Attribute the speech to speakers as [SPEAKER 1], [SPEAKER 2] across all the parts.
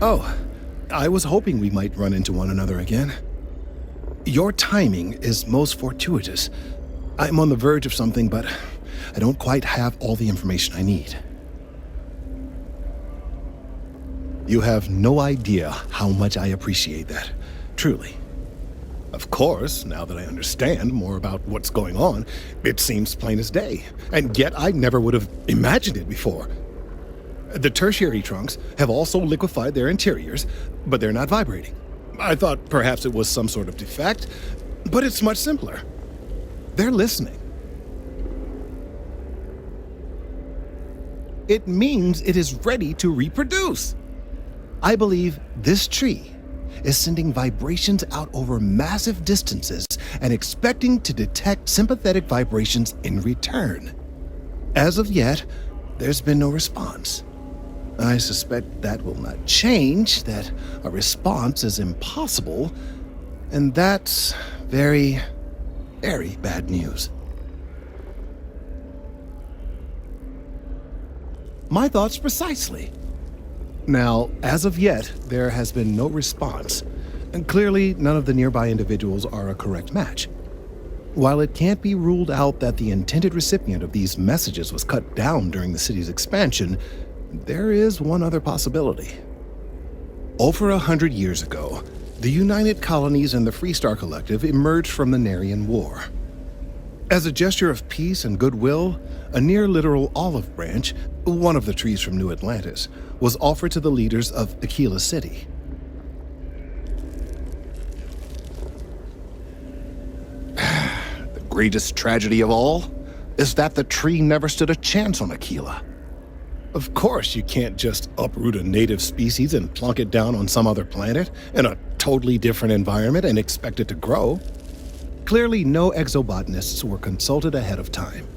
[SPEAKER 1] Oh, I was hoping we might run into one another again. Your timing is most fortuitous. I'm on the verge of something, but I don't quite have all the information I need. You have no idea how much I appreciate that, truly. Of course, now that I understand more about what's going on, it seems plain as day, and yet I never would have imagined it before. The tertiary trunks have also liquefied their interiors, but they're not vibrating. I thought perhaps it was some sort of defect, but it's much simpler. They're listening. It means it is ready to reproduce. I believe this tree is sending vibrations out over massive distances and expecting to detect sympathetic vibrations in return. As of yet, there's been no response. I suspect that will not change, that a response is impossible, and that's very, very bad news. My thoughts precisely. Now, as of yet, there has been no response, and clearly none of the nearby individuals are a correct match. While it can't be ruled out that the intended recipient of these messages was cut down during the city's expansion, there is one other possibility. Over 100 years ago, the United Colonies and the Freestar Collective emerged from the Narian War. As a gesture of peace and goodwill, a near-literal olive branch, one of the trees from New Atlantis, was offered to the leaders of Aquila City. The greatest tragedy of all is that the tree never stood a chance on Aquila. Of course, you can't just uproot a native species and plunk it down on some other planet in a totally different environment and expect it to grow. Clearly, no exobotanists were consulted ahead of time.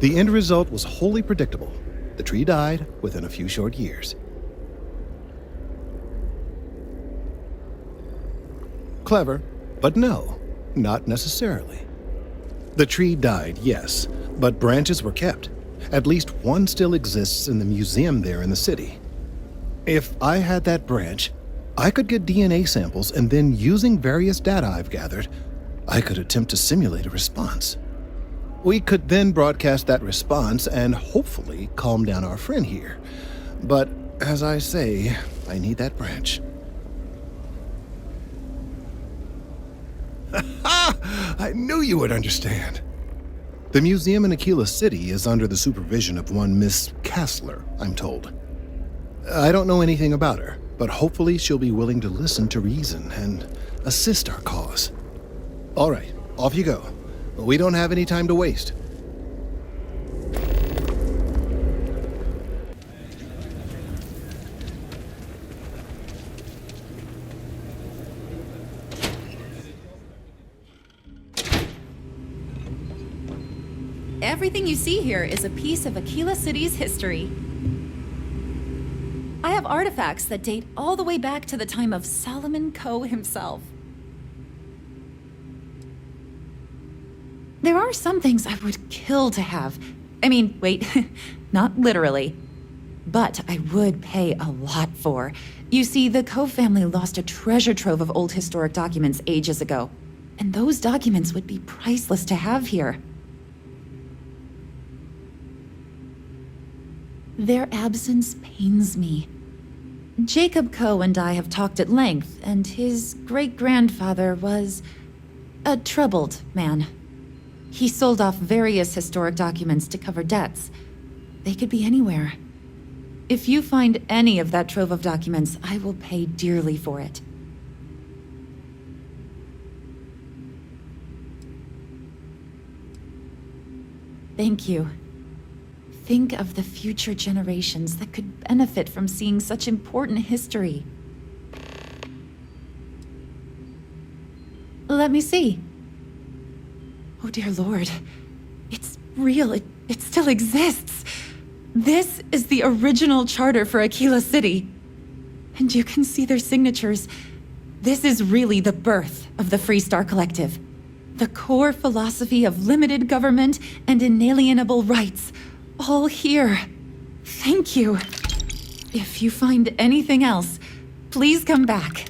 [SPEAKER 1] The end result was wholly predictable. The tree died within a few short years. Clever, but no, not necessarily. The tree died, yes, but branches were kept. At least one still exists in the museum there in the city. If I had that branch, I could get DNA samples, and then using various data I've gathered, I could attempt to simulate a response. We could then broadcast that response and hopefully calm down our friend here. But as I say, I need that branch. I knew you would understand. The museum in Aquila City is under the supervision of one Miss Kassler, I'm told. I don't know anything about her, but hopefully she'll be willing to listen to reason and assist our cause. All right, off you go. We don't have any time to waste.
[SPEAKER 2] Everything you see here is a piece of Aquila City's history. I have artifacts that date all the way back to the time of Solomon Coe himself. There are some things I would kill to have. I mean, wait, not literally. But I would pay a lot for. You see, the Coe family lost a treasure trove of old historic documents ages ago. And those documents would be priceless to have here. Their absence pains me. Jacob Coe and I have talked at length, and his great-grandfather was a troubled man. He sold off various historic documents to cover debts. They could be anywhere. If you find any of that trove of documents, I will pay dearly for it. Thank you. Think of the future generations that could benefit from seeing such important history. Let me see. Oh dear Lord. It's real. It still exists. This is the original charter for Aquila City. And you can see their signatures. This is really the birth of the Freestar Collective. The core philosophy of limited government and inalienable rights. All here. Thank you. If you find anything else, Please come back.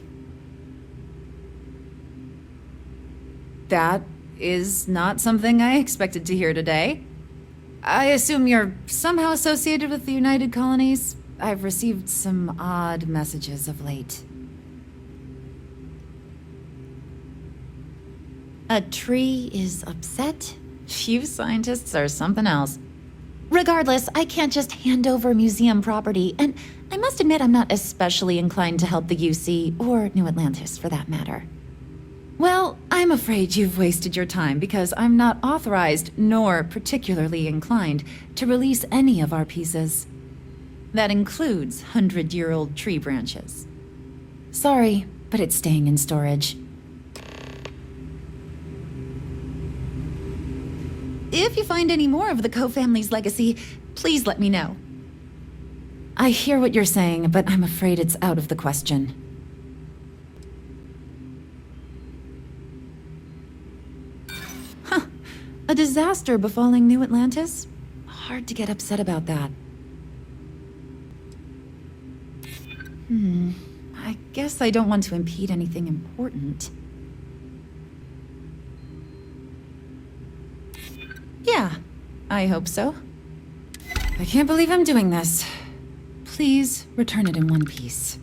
[SPEAKER 2] That is not something I expected to hear today. I assume you're somehow associated with the United Colonies? I've received some odd messages of late. A tree is upset? You scientists are something else. Regardless, I can't just hand over museum property, and I must admit I'm not especially inclined to help the UC, or New Atlantis for that matter. Well, I'm afraid you've wasted your time because I'm not authorized, nor particularly inclined, to release any of our pieces. That includes 100-year-old tree branches. Sorry, but it's staying in storage. If you find any more of the Coe family's legacy, please let me know. I hear what you're saying, but I'm afraid it's out of the question. Huh. A disaster befalling New Atlantis? Hard to get upset about that. I guess I don't want to impede anything important. Yeah, I hope so. I can't believe I'm doing this. Please return it in one piece.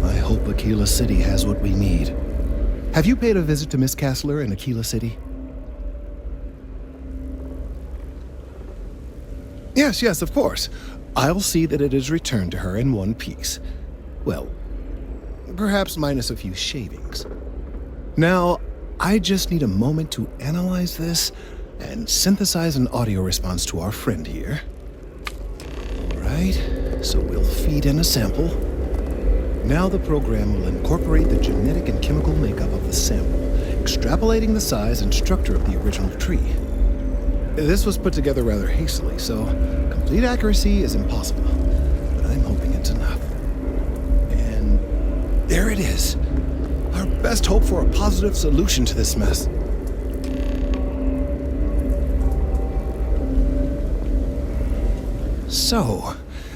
[SPEAKER 1] I hope Aquila City has what we need. Have you paid a visit to Miss Castler in Aquila City? Yes, of course. I'll see that it is returned to her in one piece. Well, perhaps minus a few shavings. Now, I just need a moment to analyze this and synthesize an audio response to our friend here. All right, so we'll feed in a sample. Now the program will incorporate the genetic and chemical makeup of the sample, extrapolating the size and structure of the original tree. This was put together rather hastily, so complete accuracy is impossible, but I'm hoping it's enough. And there it is. Our best hope for a positive solution to this mess. So,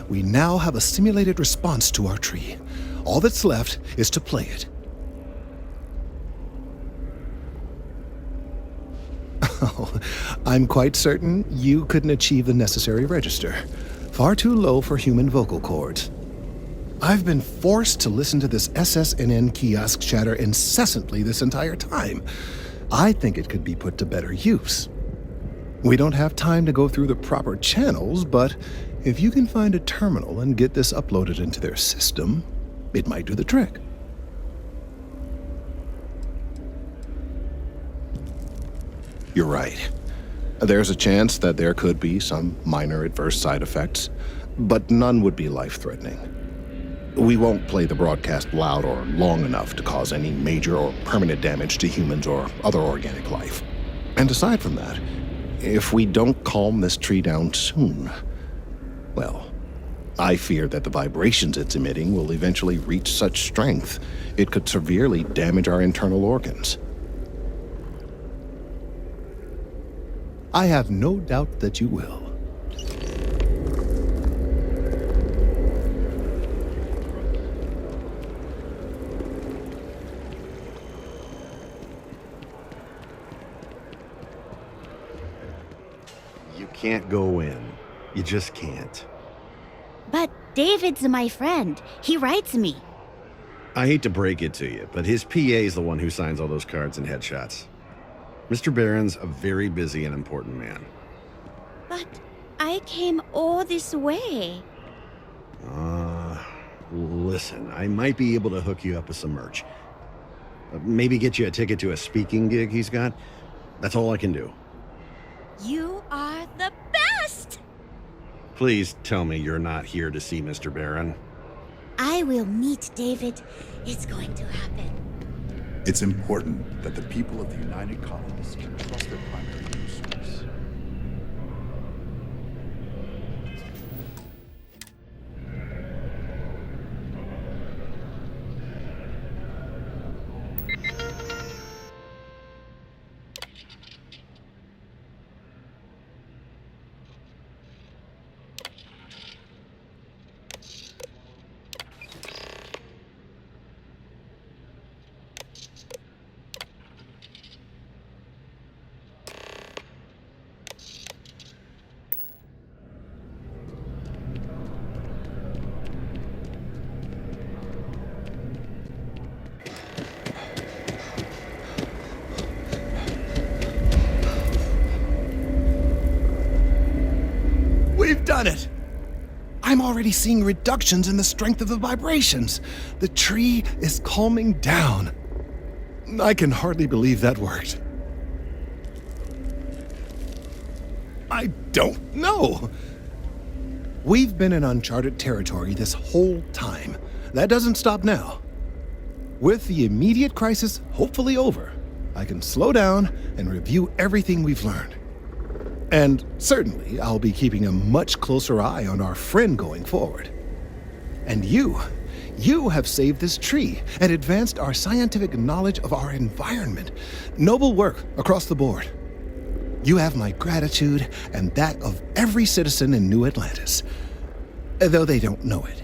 [SPEAKER 1] we now have a simulated response to our tree. All that's left is to play it. Oh, I'm quite certain you couldn't achieve the necessary register. Far too low for human vocal cords. I've been forced to listen to this SSNN kiosk chatter incessantly this entire time. I think it could be put to better use. We don't have time to go through the proper channels, but if you can find a terminal and get this uploaded into their system, it might do the trick. You're right. There's a chance that there could be some minor adverse side effects, but none would be life-threatening. We won't play the broadcast loud or long enough to cause any major or permanent damage to humans or other organic life. And aside from that, if we don't calm this tree down soon, well, I fear that the vibrations it's emitting will eventually reach such strength it could severely damage our internal organs. I have no doubt that you will.
[SPEAKER 3] You can't go in. You just can't.
[SPEAKER 4] But David's my friend. He writes me.
[SPEAKER 3] I hate to break it to you, but his PA is the one who signs all those cards and headshots. Mr. Barron's a very busy and important man.
[SPEAKER 4] But I came all this way.
[SPEAKER 3] Listen, I might be able to hook you up with some merch. Maybe get you a ticket to a speaking gig he's got. That's all I can do.
[SPEAKER 4] You are the best!
[SPEAKER 3] Please tell me you're not here to see Mr. Barron.
[SPEAKER 4] I will meet David. It's going to happen.
[SPEAKER 5] It's important that the people of the United Colonies can trust their primary news source.
[SPEAKER 1] We've done it! I'm already seeing reductions in the strength of the vibrations. The tree is calming down. I can hardly believe that worked. I don't know. We've been in uncharted territory this whole time. That doesn't stop now. With the immediate crisis hopefully over, I can slow down and review everything we've learned. And certainly, I'll be keeping a much closer eye on our friend going forward. And you have saved this tree and advanced our scientific knowledge of our environment. Noble work across the board. You have my gratitude and that of every citizen in New Atlantis, though they don't know it.